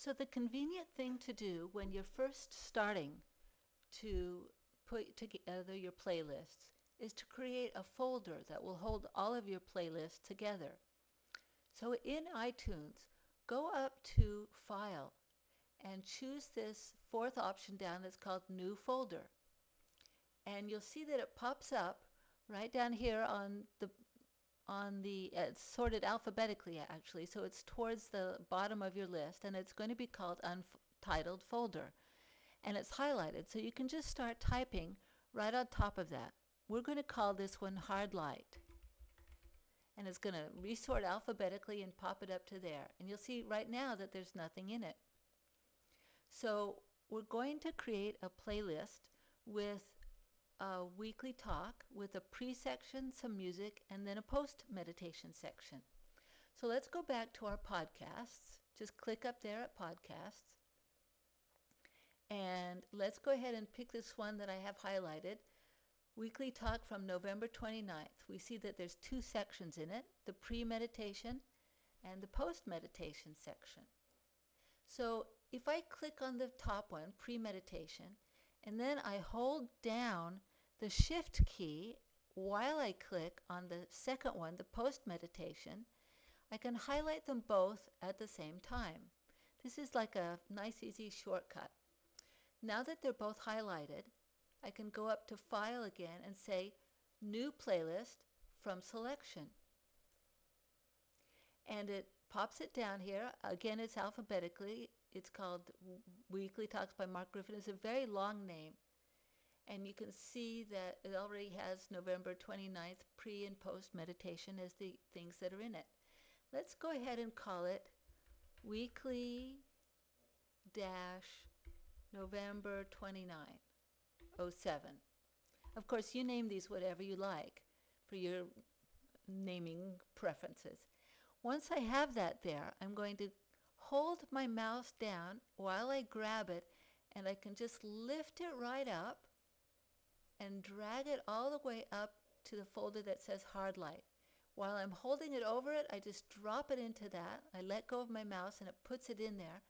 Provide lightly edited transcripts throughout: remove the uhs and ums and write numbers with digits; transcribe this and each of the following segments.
So the convenient thing to do when you're first starting to put together your playlists is to create a folder that will hold all of your playlists together. So in iTunes, go up to File and choose this fourth option down that's called New Folder. And you'll see that it pops up right down here on the it's sorted alphabetically actually, so it's towards the bottom of your list, and it's going to be called Untitled Folder, and it's highlighted, so you can just start typing right on top of that. We're going to call this one Hard Light, and it's going to resort alphabetically and pop it up to there, and you'll see right now that there's nothing in it. So we're going to create a playlist with a weekly talk with a pre-section, some music, and then a post-meditation section. So let's go back to our podcasts. Just click up there at podcasts. And let's go ahead and pick this one that I have highlighted, Weekly Talk from November 29th. We see that there's two sections in it, the pre-meditation and the post-meditation section. So if I click on the top one, pre-meditation, and then I hold down the Shift key while I click on the second one, the post-meditation, I can highlight them both at the same time. This is like a nice, easy shortcut. Now that they're both highlighted, I can go up to File again and say New Playlist from Selection. And it pops it down here. Again, it's alphabetically. It's called Weekly Talks by Mark Griffin. It's a very long name. And you can see that it already has November 29th pre and post meditation as the things that are in it. Let's go ahead and call it Weekly November 2907. Of course, you name these whatever you like for your naming preferences. Once I have that there, I'm going to hold my mouse down while I grab it, and I can just lift it right up and drag it all the way up to the folder that says Hard Light. While I'm holding it over it, I just drop it into that. I let go of my mouse and it puts it in there.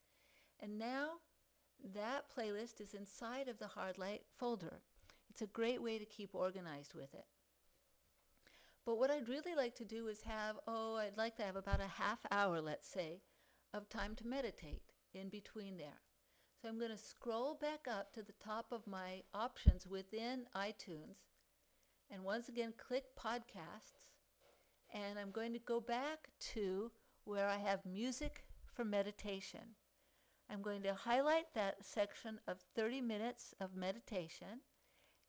And now that playlist is inside of the Hard Light folder. It's a great way to keep organized with it. But what I'd really like to do is I'd like to have about a half hour, let's say, of time to meditate in between there. So I'm going to scroll back up to the top of my options within iTunes, and once again click Podcasts, and I'm going to go back to where I have Music for Meditation. I'm going to highlight that section of 30 minutes of meditation,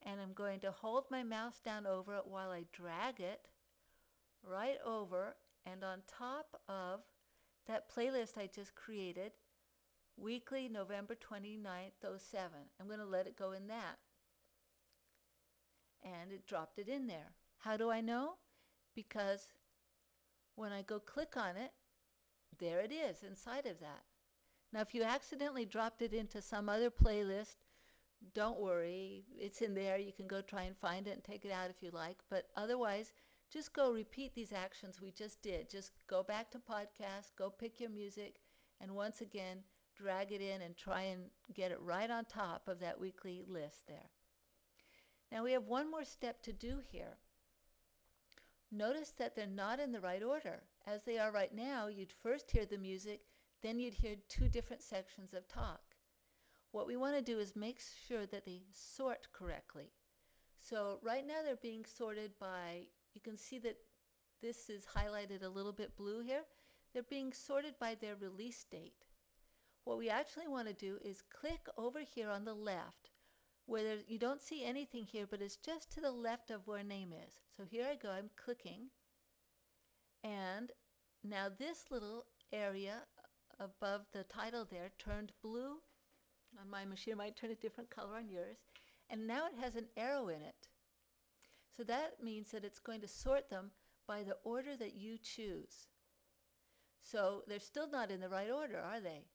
and I'm going to hold my mouse down over it while I drag it right over and on top of that playlist I just created, Weekly November 29th, 07. I'm going to let it go in that. And it dropped it in there. How do I know? Because when I go click on it, there it is inside of that. Now, if you accidentally dropped it into some other playlist, don't worry. It's in there. You can go try and find it and take it out if you like. But otherwise, just go repeat these actions we just did. Just go back to podcast, go pick your music, and once again, drag it in and try and get it right on top of that weekly list there. Now we have one more step to do here. Notice that they're not in the right order. As they are right now, you'd first hear the music, then you'd hear two different sections of talk. What we want to do is make sure that they sort correctly. So right now they're being sorted by, you can see that this is highlighted a little bit blue here. They're being sorted by their release date. What we actually want to do is click over here on the left where you don't see anything here, but it's just to the left of where name is. So here I go, I'm clicking, and now this little area above the title there turned blue. On my machine, it might turn a different color on yours, and now it has an arrow in it. So that means that it's going to sort them by the order that you choose. So they're still not in the right order, are they?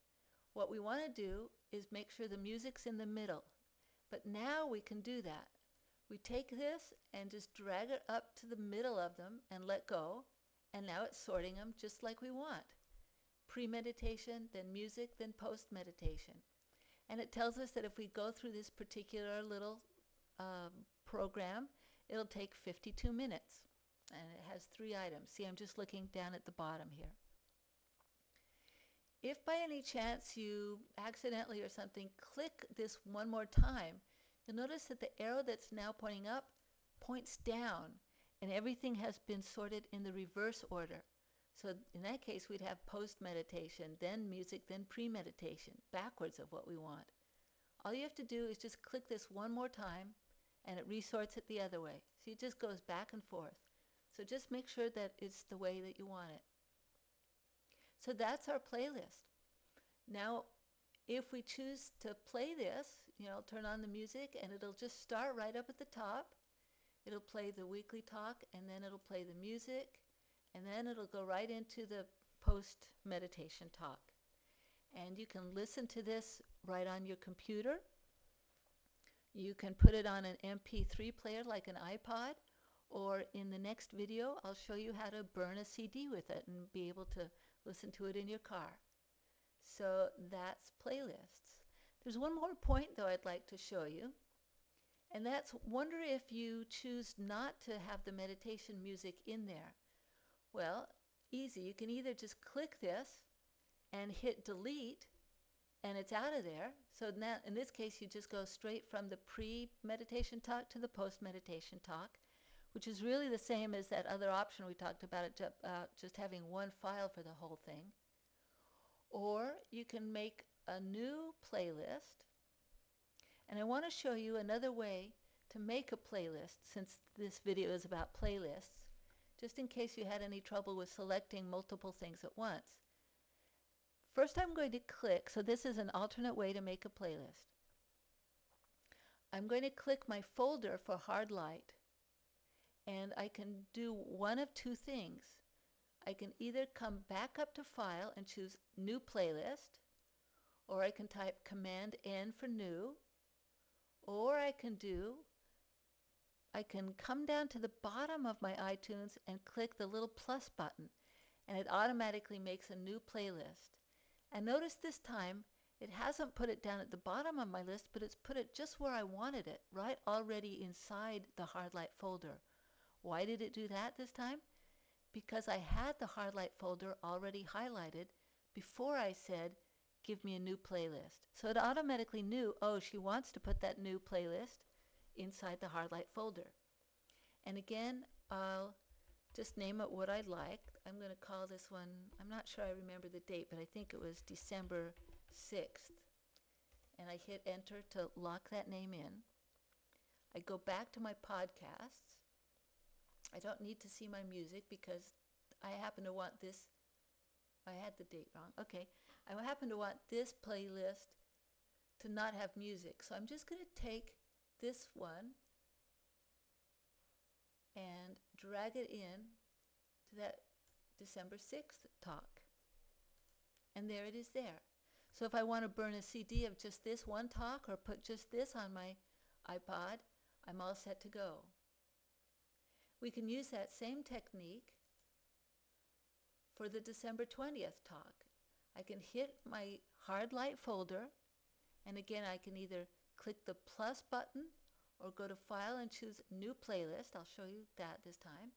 What we want to do is make sure the music's in the middle. But now we can do that. We take this and just drag it up to the middle of them and let go. And now it's sorting them just like we want. pre-meditation, then music, then post-meditation. And it tells us that if we go through this particular little program, it'll take 52 minutes. And it has 3 items. See, I'm just looking down at the bottom here. If by any chance you accidentally or something click this one more time, you'll notice that the arrow that's now pointing up points down, and everything has been sorted in the reverse order. So in that case, we'd have post-meditation, then music, then pre-meditation, backwards of what we want. All you have to do is just click this one more time, and it resorts it the other way. See, it just goes back and forth. So just make sure that it's the way that you want it. So that's our playlist. Now, if we choose to play this, turn on the music, and it'll just start right up at the top. It'll play the weekly talk, and then it'll play the music, and then it'll go right into the post-meditation talk. And you can listen to this right on your computer. You can put it on an MP3 player like an iPod, or in the next video, I'll show you how to burn a CD with it and be able to listen to it in your car. So that's playlists. There's one more point, though, I'd like to show you. And that's, wonder if you choose not to have the meditation music in there. Well, easy. You can either just click this and hit delete, and it's out of there. So now, in this case, you just go straight from the pre-meditation talk to the post-meditation talk, which is really the same as that other option we talked about, just having one file for the whole thing. Or you can make a new playlist. And I want to show you another way to make a playlist, since this video is about playlists, just in case you had any trouble with selecting multiple things at once. First, I'm going to click, so this is an alternate way to make a playlist. I'm going to click my folder for hard light, and I can do one of 2 things. I can either come back up to File and choose New Playlist, or I can type Command N for New, or I can come down to the bottom of my iTunes and click the little plus button, and it automatically makes a new playlist. And notice this time, it hasn't put it down at the bottom of my list, but it's put it just where I wanted it, right already inside the hard light folder. Why did it do that this time? Because I had the hard light folder already highlighted before I said, give me a new playlist. So it automatically knew, oh, she wants to put that new playlist inside the hard light folder. And again, I'll just name it what I'd like. I'm going to call this one, I'm not sure I remember the date, but I think it was December 6th. And I hit enter to lock that name in. I go back to my podcasts. I don't need to see my music because I happen to want this. I had the date wrong. Okay. I happen to want this playlist to not have music. So I'm just going to take this one and drag it in to that December 6th talk. And there it is there. So if I want to burn a CD of just this one talk or put just this on my iPod, I'm all set to go. We can use that same technique for the December 20th talk. I can hit my hard light folder, and again I can either click the plus button or go to File and choose New Playlist. I'll show you that this time.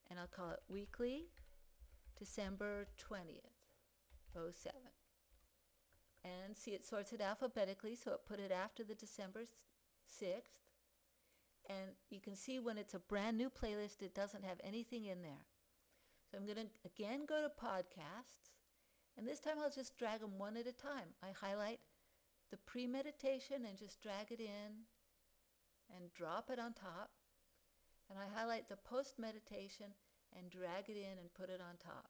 And I'll call it Weekly December 20th, 07. And see, it sorts it alphabetically, so it put it after the December 6th. And you can see when it's a brand new playlist, it doesn't have anything in there. So I'm going to again go to Podcasts, and this time I'll just drag them one at a time. I highlight the pre-meditation and just drag it in and drop it on top. And I highlight the post-meditation and drag it in and put it on top.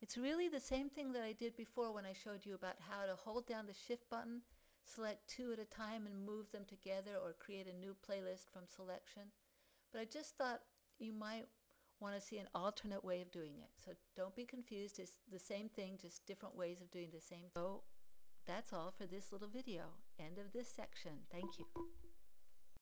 It's really the same thing that I did before when I showed you about how to hold down the Shift button, select 2 at a time and move them together, or create a new playlist from selection. But I just thought you might want to see an alternate way of doing it. So don't be confused. It's the same thing, just different ways of doing the same thing. So that's all for this little video. End of this section. Thank you.